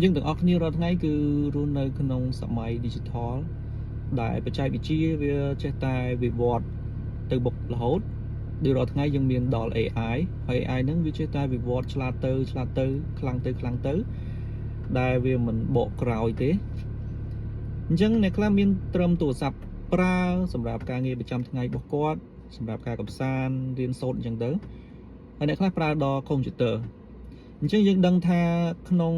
យើងទាំងអស់គ្នារាល់ថ្ងៃគឺរស់នៅក្នុងសម័យ digital ដែលបច្ចេកវិទ្យាវាចេះតែវិវត្តទៅបុករហូតដូចរាល់ថ្ងៃយើងមានដល់ AI ហើយ AI ហ្នឹងវាចេះតែវិវត្តឆ្លាតទៅខ្លាំងទៅដែលវាមិនបកក្រោយទេអញ្ចឹងអ្នកខ្លះមានត្រឹមទូរស័ព្ទប្រើសម្រាប់ការងារប្រចាំថ្ងៃរបស់គាត់សម្រាប់ការកម្សាន្តរៀនសូត្រអញ្ចឹងទៅហើយអ្នកខ្លះប្រើដល់កុំព្យូទ័រអញ្ចឹងយើងដឹងថាក្នុង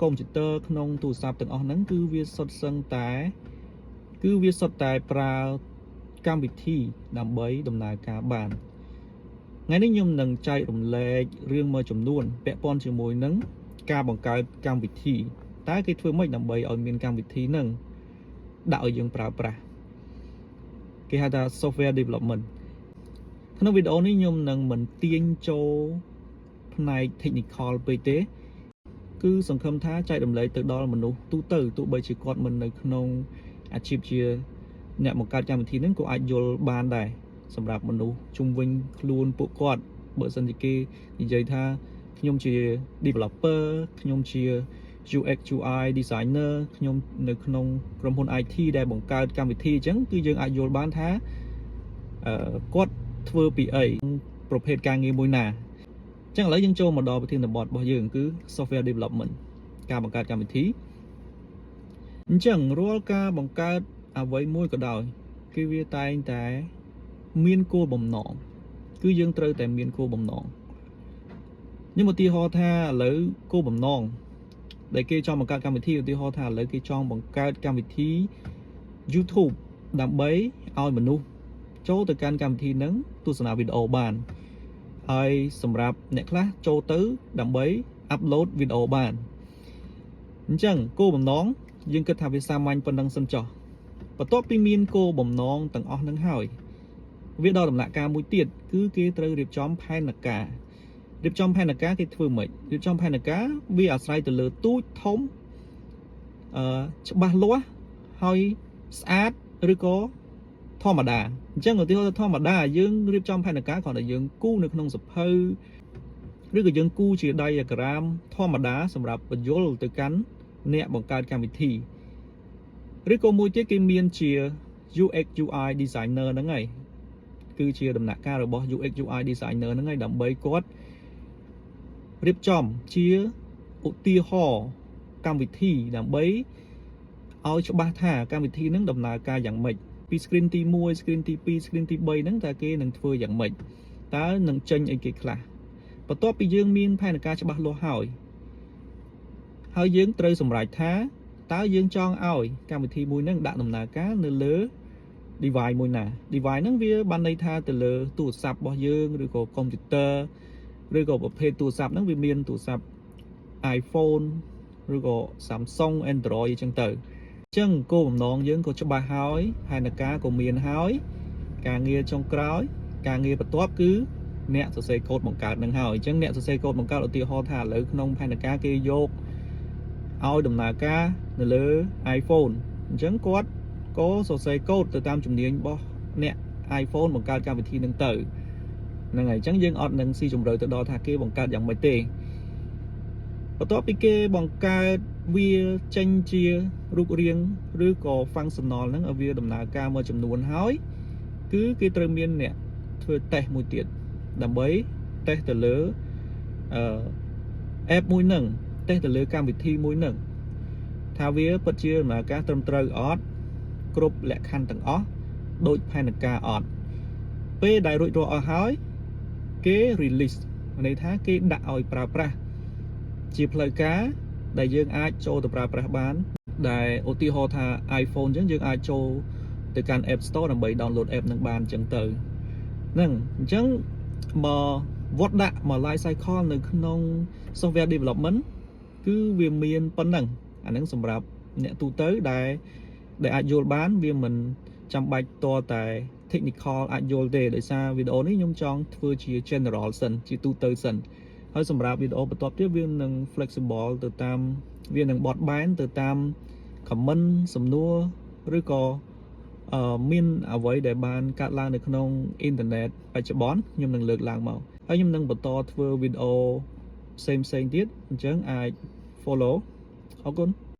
កុំព្យូទ័រក្នុងទូរស័ព្ទទាំងអស់ហ្នឹងគឺវាសុទ្ធសឹងតែប្រើកម្មវិធីដើម្បីដំណើរការបានថ្ងៃនេះខ្ញុំនឹងចែករំលែករឿងមួយចំនួនពាក់ព័ន្ធជាមួយនឹងការបង្កើតកម្មវិធីតើគេធ្វើម៉េចដើម្បីឲ្យមានកម្មវិធីហ្នឹងដាក់ឲ្យយើងប្រើប្រាស់គេហៅថា software development ក្នុងវីដេអូនេះខ្ញុំនឹងមិនទាញចូលផ្នែក technical ពេកទេគឺសង្ឃឹមថាចែករំលែកទៅដល់មនុស្សទូទៅទោះបីជាគាត់មិននៅក្នុងអាជីពជាអ្នកបង្កើតកម្មវិធីហ្នឹងក៏អាចយល់បានដែរសម្រាប់មនុស្សជុំវិញខ្លួនពួកគាត់បើសិនជាគេនិយាយថាខ្ញុំជា developer ខ្ញុំជា UX UI designer ខ្ញុំនៅក្នុងក្រុមហ៊ុន IT ដែលបង្កើតកម្មវិធីអញ្ចឹងគឺយើងអាចយល់បានថាគាត់ធ្វើពីអីប្រភេទការងារមួយណាអញ្ចឹងឥឡូវយើងចូលមកដល់ប្រធានបទរបស់យើងគឺ software development ការបង្កើតកម្មវិធីអញ្ចឹងរាល់ការបង្កើតអ្វីមួយក៏ដោយគឺវាតែងតែមានគោលបំណងគឺយើងត្រូវតែមានគោលបំណងខ្ញុំឧទាហរណ៍ថាឥឡូវគោលបំណងដែលគេចង់បង្កើតកម្មវិធីឧទាហរណ៍ថាឥឡូវគេចង់បង្កើតកម្មវិធី YouTube ដើម្បីឲ្យមនុស្សចូលទៅកាន់កម្មវិធីហ្នឹងទស្សនាវីដេអូបានហើយសម្រាប់អ្នកខ្លះចូលទៅដើម្បីអាប់ឡូតវីដេអូបានអញ្ចឹងគោលបំណងយើងគិតថាវាសាមញ្ញប៉ុណ្ណឹងសិនចុះបន្ទាប់ពីមានគោលបំណងទាំងអស់ហ្នឹងហើយវាដល់ដំណាក់កាលមួយទៀតគឺគេត្រូវរៀបចំផែនការគេធ្វើម៉េចរៀបចំផែនការវាអាស្រ័យទៅលើទូចធំច្បាស់លាស់ហើយស្អាតឬក៏ធម្មតាអញ្ចឹងឧទាហរណ៍ធម្មតាយើងរៀបចំផែនការគ្រាន់តែយើងគូរនៅក្នុងសភៅឬក៏យើងគូរជា diagram ធម្មតាសម្រាប់បញ្យល់ទៅកាន់អ្នកបង្កើតកម្មវិធីឬក៏មួយទៀតគេមានជា UX UI designer ហ្នឹងហើយគឺជាដំណាក់កាលរបស់ UX UI designer ហ្នឹងហើយដើម្បីគាត់រៀបចំជាឧទាហរណ៍កម្មវិធីដើម្បីឲ្យច្បាស់ថាកម្មវិធីហ្នឹងដំណើរការយ៉ាងម៉េចពី screen ទី1 screen ទី2 screen ទី3ហ្នឹងតើគេនឹងធ្វើយ៉ាងម៉េចតើនឹងចេញអីគេខ្លះបន្ទាប់ពីយើងមានផែនការច្បាស់លាស់ហើយយើងត្រូវសម្រេចថាតើយើងចង់ឲ្យកម្មវិធីមួយហ្នឹងដាក់ដំណើរការនៅលើ device មួយណា device ហ្នឹងវាបានន័យថាទៅលើទូរស័ព្ទរបស់យើងឬក៏កុំព្យូទ័រឬក៏ប្រភេទទូរស័ព្ទហ្នឹងវាមានទូរស័ព្ទ iPhone ឬក៏ Samsung Android អញ្ចឹងទៅអញ្ចឹងគោលបំណងយើងក៏ច្បាស់ហើយផែនការក៏មានហើយការងារចុងក្រោយការងារបន្ទាប់គឺអ្នកសរសេរកូដបង្កើតនឹងហើយអញ្ចឹងអ្នកសរសេរកូដបង្កើតឧទាហរណ៍ថាឥឡូវក្នុងផែនការគេយកឲ្យដំណើរការនៅលើ iPhone អញ្ចឹងគាត់ក៏សរសេរកូដទៅតាមជំនាញរបស់អ្នក iPhone បង្កើតកម្មវិធីនឹងទៅហ្នឹងហើយអញ្ចឹងយើងអត់នឹងស៊ីជម្រៅទៅដល់ថាគេបង្កើតយ៉ាងម៉េចទេបន្ទាប់ពីគេបង្កើតវាចេញជារូបរាងឬក៏ functional ហ្នឹងឲ្យវាដំណើរការមួយចំនួនហើយគឺគេត្រូវមានអ្នកធ្វើ test មួយទៀតដើម្បី test ទៅលើapp មួយហ្នឹង test ទៅលើកម្មវិធីមួយហ្នឹងថាវាពិតជាដំណើរការត្រឹមត្រូវអត់គ្រប់លក្ខខណ្ឌទាំងអស់ដូចផែនការអត់ពេលដែលរួចរាល់អស់ហើយគេ release ន័យថាគេដាក់ឲ្យប្រើប្រាស់ជាផ្លូវការដែលយើងអាចចូលទៅប្រើប្រាស់បានដែលឧទាហរណ៍ថា iPhone អញ្ចឹងយើងអាចចូលទៅកាន់ App Store ដើម្បី download app នឹងបានអញ្ចឹងទៅហ្នឹងអញ្ចឹងមកវត្តដាក់មក life cycle នៅក្នុង software development គឺវាមានប៉ុណ្ណឹងអាហ្នឹងសម្រាប់អ្នកទូទៅដែលអាចយល់បានវាមិនចាំបាច់តតែ technical អាចយល់ទេដោយសារវីដេអូនេះខ្ញុំចង់ធ្វើជា general សិនជាទូទៅសិនហើយសម្រាប់វីដេអូបន្ទាប់ទៀតវានឹង flexible ទៅតាមវានឹងបត់បែនទៅតាម comment សំណួរឬក៏មានអ្វីដែលបានកាត់ឡើងនៅក្នុងអ៊ីនធឺណិតបច្ចុប្បន្នខ្ញុំនឹងលើកឡើងមកហើយខ្ញុំនឹងបន្តធ្វើវីដេអូផ្សេងទៀតអញ្ចឹងអាច follow អរគុណ